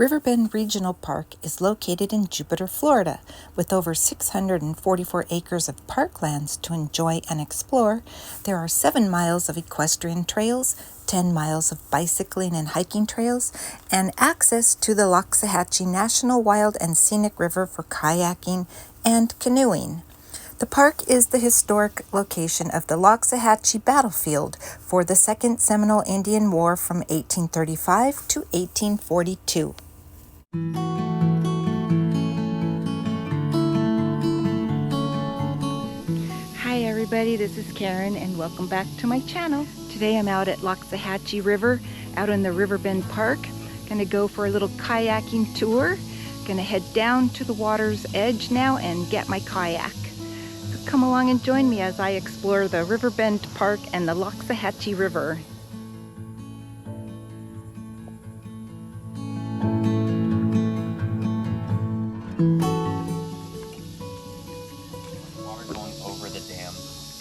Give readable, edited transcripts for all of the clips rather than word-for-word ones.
Riverbend Regional Park is located in Jupiter, Florida. With over 644 acres of parklands to enjoy and explore, there are 7 miles of equestrian trails, 10 miles of bicycling and hiking trails, and access to the Loxahatchee National Wild and Scenic River for kayaking and canoeing. The park is the historic location of the Loxahatchee battlefield for the Second Seminole Indian War from 1835 to 1842. Hi everybody, this is Karen and welcome back to my channel. Today I'm out at Loxahatchee River, out in the Riverbend Park. Gonna go for a little kayaking tour. Gonna head down to the water's edge now and get my kayak. So come along and join me as I explore the Riverbend Park and the Loxahatchee River.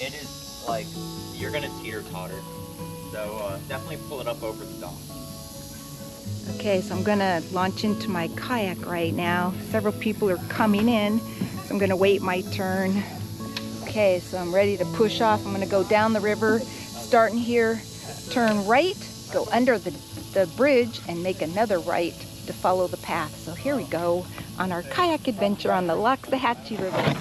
It is like you're gonna teeter-totter, so definitely pull it up over the dock. Okay, so I'm gonna launch into my kayak right now. Several people are coming in, so I'm gonna wait my turn. Okay, so I'm ready to push off. I'm gonna go down the river, starting here, turn right, go under the bridge, and make another right to follow the path. So here we go on our kayak adventure on the Loxahatchee River.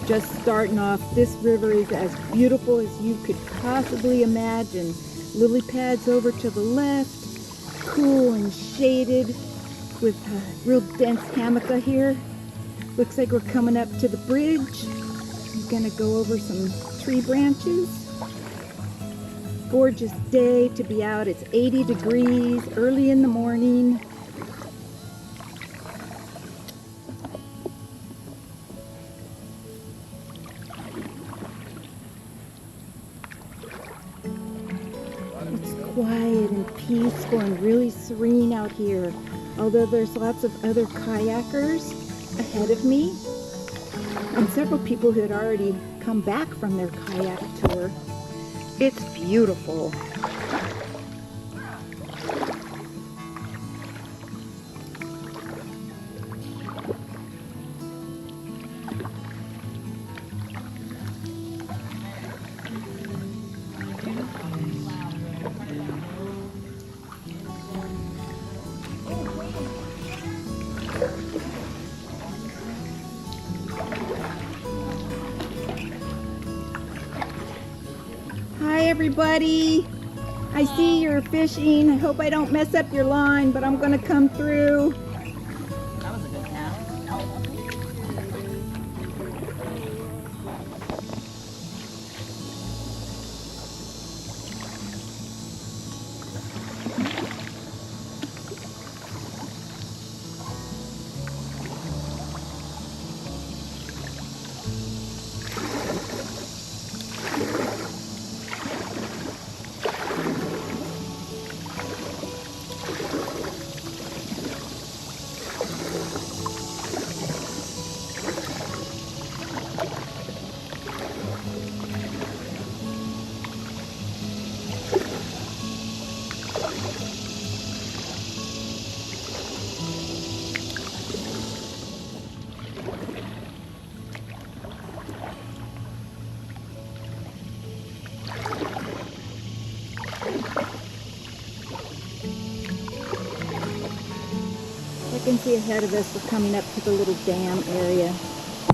Just starting off, this river is as beautiful as you could possibly imagine. Lily pads over to the left, cool and shaded with a real dense hammock here. Looks like we're coming up to the bridge. I'm gonna go over some tree branches. Gorgeous day to be out. It's 80 degrees early in the morning. Quiet and peaceful and really serene out here. Although there's lots of other kayakers ahead of me and several people who had already come back from their kayak tour. It's beautiful. Hi everybody, I see you're fishing. I hope I don't mess up your line, but I'm gonna come through. That was a good cast. I can see ahead of us, we're coming up to the little dam area.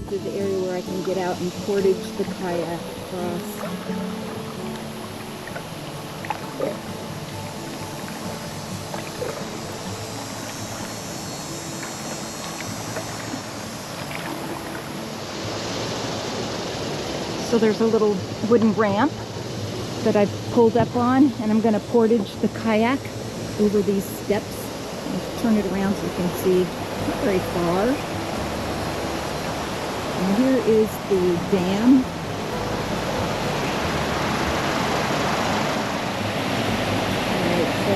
This is the area where I can get out and portage the kayak across. So there's a little wooden ramp that I've pulled up on, and I'm going to portage the kayak over these steps. I'll turn it around so you can see. Not very far. And here is the dam. Alright, so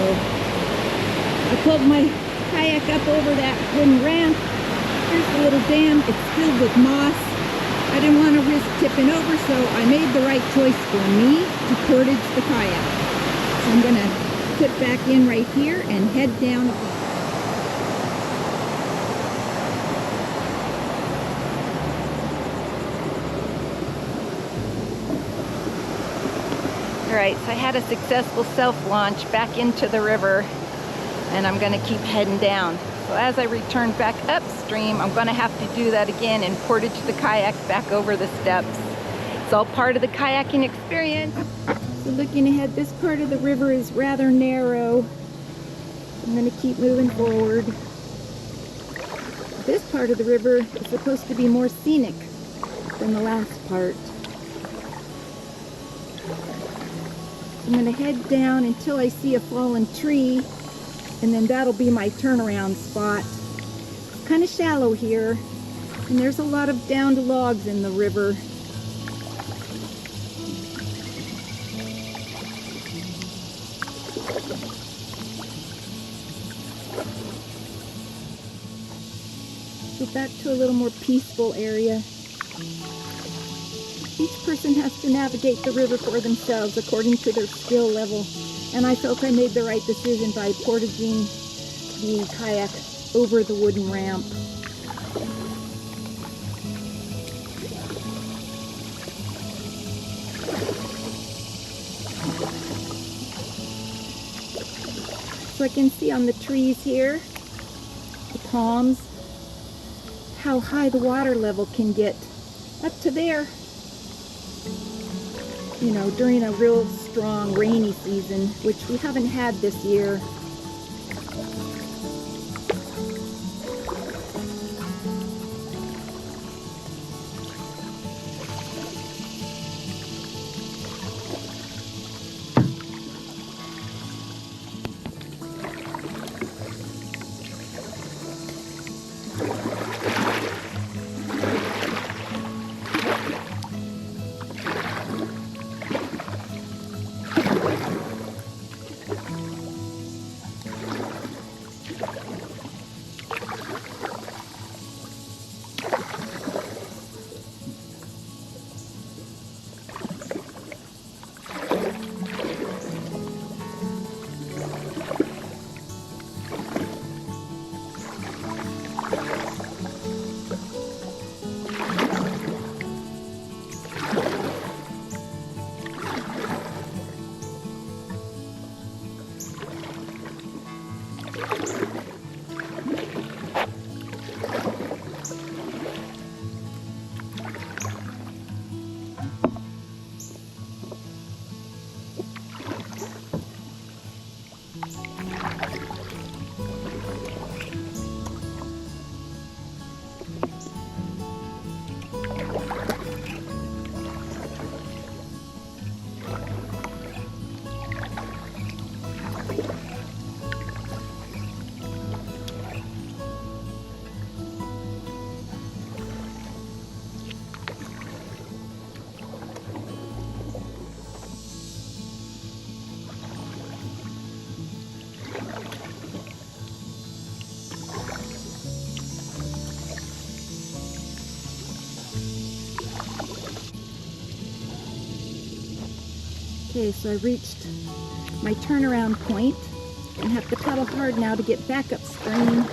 I pulled my kayak up over that wooden ramp, Here's the little dam. It's filled with moss. I didn't want to risk tipping over, so I made the right choice for me to portage the kayak. So I'm going to put back in right here and head down again. Alright, so I had a successful self-launch back into the river, and I'm going to keep heading down. So as I return back upstream, I'm going to have to do that again and portage the kayak back over the steps. It's all part of the kayaking experience. So looking ahead, this part of the river is rather narrow. I'm going to keep moving forward. This part of the river is supposed to be more scenic than the last part. I'm going to head down until I see a fallen tree, and then that'll be my turnaround spot. It's kind of shallow here, and there's a lot of downed logs in the river. Go back to a little more peaceful area. Each person has to navigate the river for themselves according to their skill level, and I felt I made the right decision by portaging the kayak over the wooden ramp. So I can see on the trees here, the palms, how high the water level can get, up to there. You know, during a real strong rainy season, which we haven't had this year. Okay, so I reached my turnaround point and have to paddle hard now to get back upstream.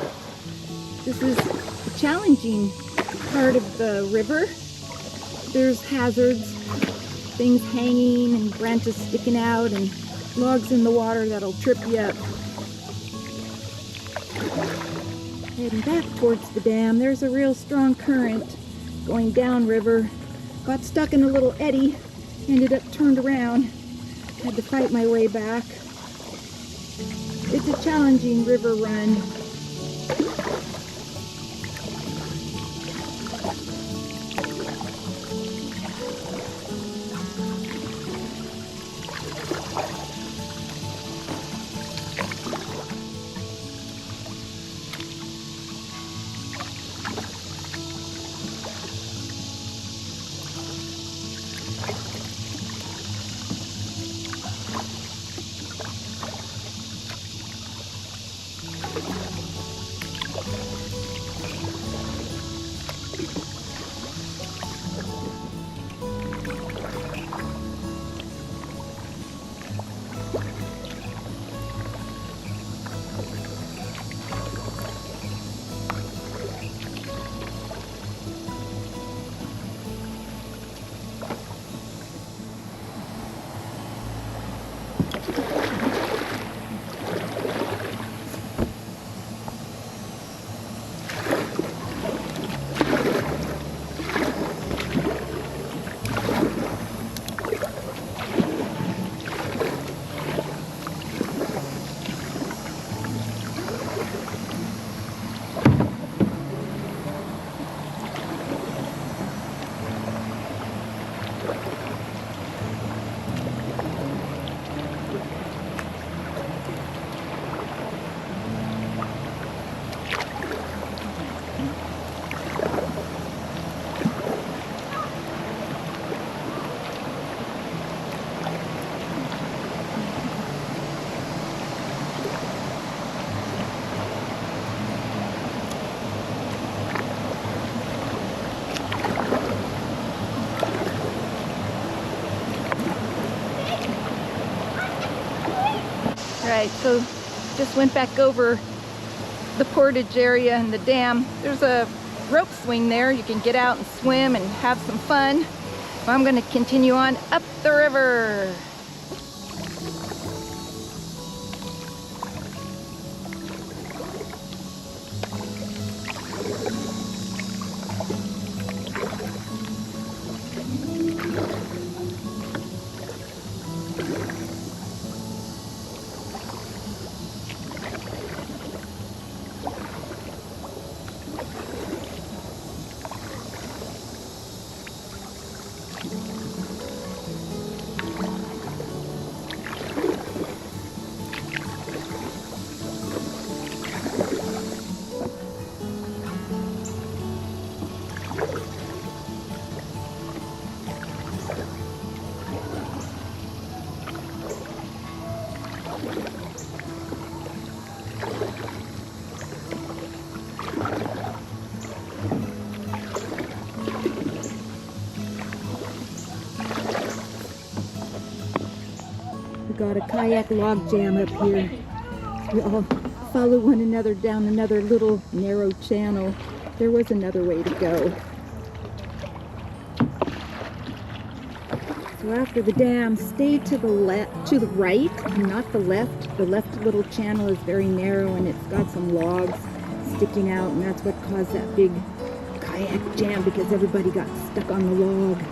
This is a challenging part of the river. There's hazards, things hanging and branches sticking out and logs in the water that'll trip you up. Heading back towards the dam, there's a real strong current going downriver. Got stuck in a little eddy, ended up turned around. Had to fight my way back. It's a challenging river run. Alright, so just went back over the portage area and the dam. There's a rope swing there. You can get out and swim and have some fun. So I'm going to continue on up the river. Got a kayak log jam up here. We all follow one another down another little narrow channel. There was another way to go. So after the dam, stay to the right, not the left. The left little channel is very narrow and it's got some logs sticking out, and that's what caused that big kayak jam, because everybody got stuck on the log.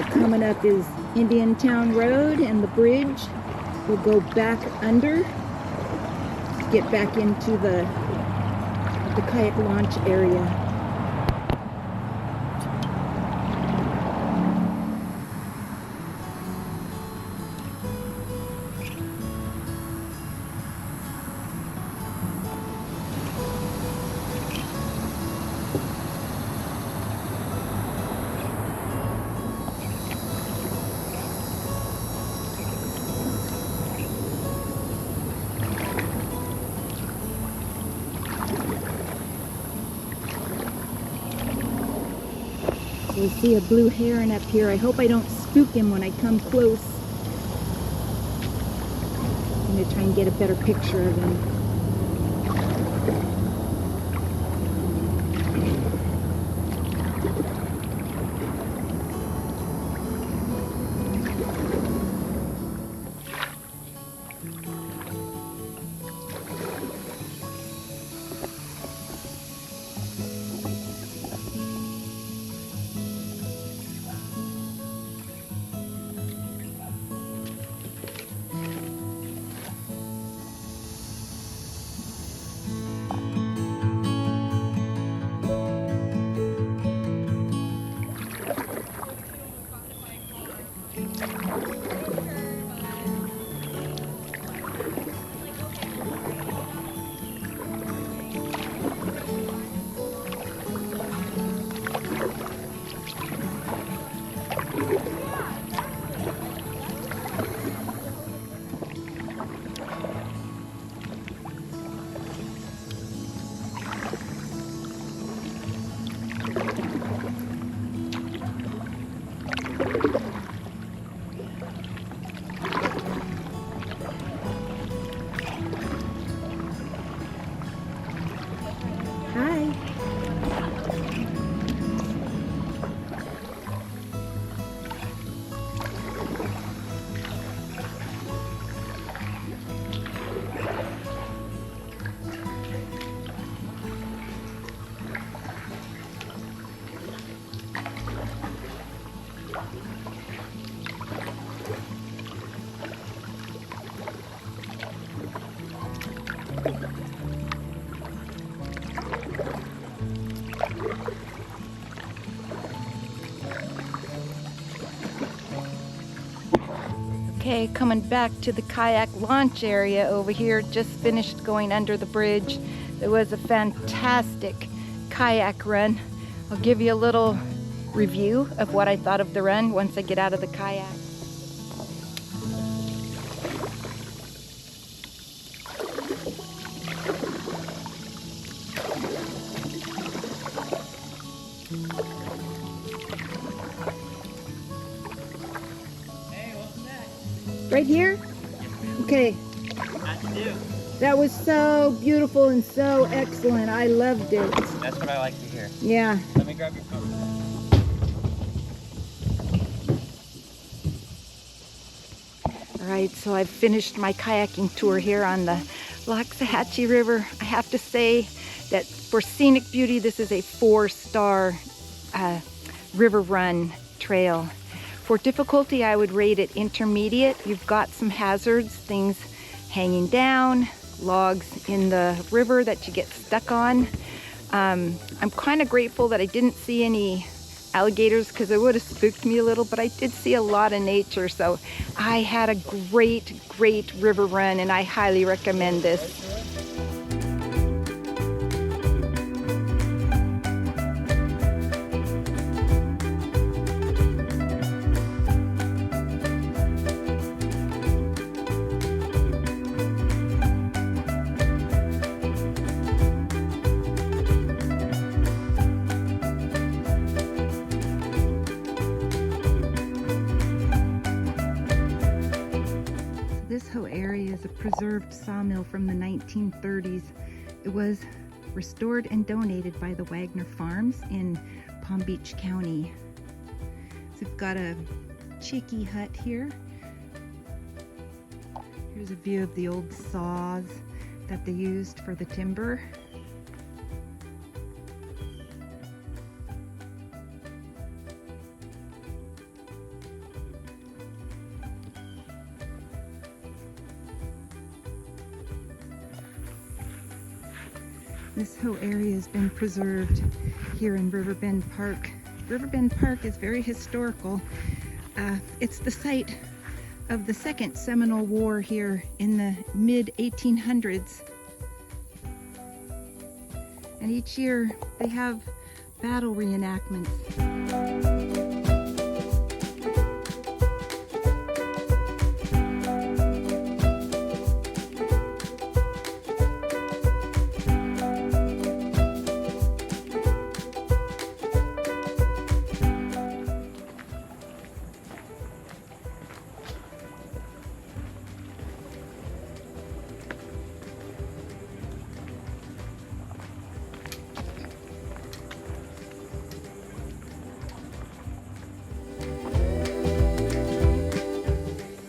Coming up is Indian Town Road and the bridge. We'll go back under, get back into the kayak launch area. We see a blue heron up here. I hope I don't spook him when I come close. I'm going to try and get a better picture of him. Okay, coming back to the kayak launch area over here, just finished going under the bridge. It was a fantastic kayak run. I'll give you a little review of what I thought of the run once I get out of the kayak. Right here? Okay. How'd you do? That was so beautiful and so excellent. I loved it. That's what I like to hear. Yeah. Let me grab your phone. All right, so I've finished my kayaking tour here on the Loxahatchee River. I have to say that for scenic beauty, this is a 4-star river run trail. For difficulty, I would rate it intermediate. You've got some hazards, things hanging down, logs in the river that you get stuck on. I'm kind of grateful that I didn't see any alligators because it would have spooked me a little, but I did see a lot of nature, so I had a great river run and I highly recommend this. This whole area is a preserved sawmill from the 1930s. It was restored and donated by the Wagner Farms in Palm Beach County. So we've got a chickee hut here. Here's a view of the old saws that they used for the timber. This whole area has been preserved here in Riverbend Park. Riverbend Park is very historical. It's the site of the Second Seminole War here in the mid-1800s. And each year they have battle reenactments.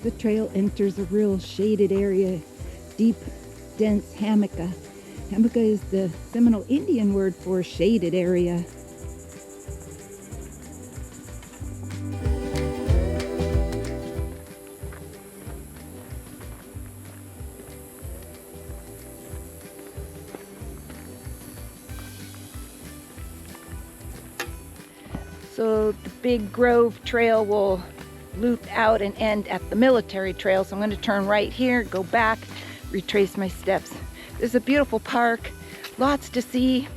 The trail enters a real shaded area, deep, dense hammoka. Hammoka is the Seminole Indian word for shaded area. So the Big Grove Trail will loop out and end at the military trail. So I'm going to turn right here, go back, retrace my steps. This is a beautiful park, lots to see.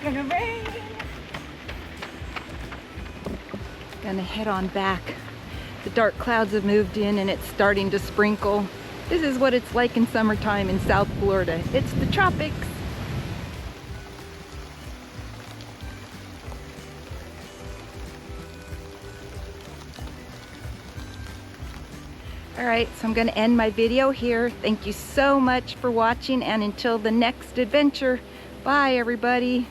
Gonna rain. Gonna head on back The dark clouds have moved in and it's starting to sprinkle. This is what it's like in summertime in South Florida. It's the tropics. Alright, so I'm going to end my video here. Thank you so much for watching, and until the next adventure, bye everybody.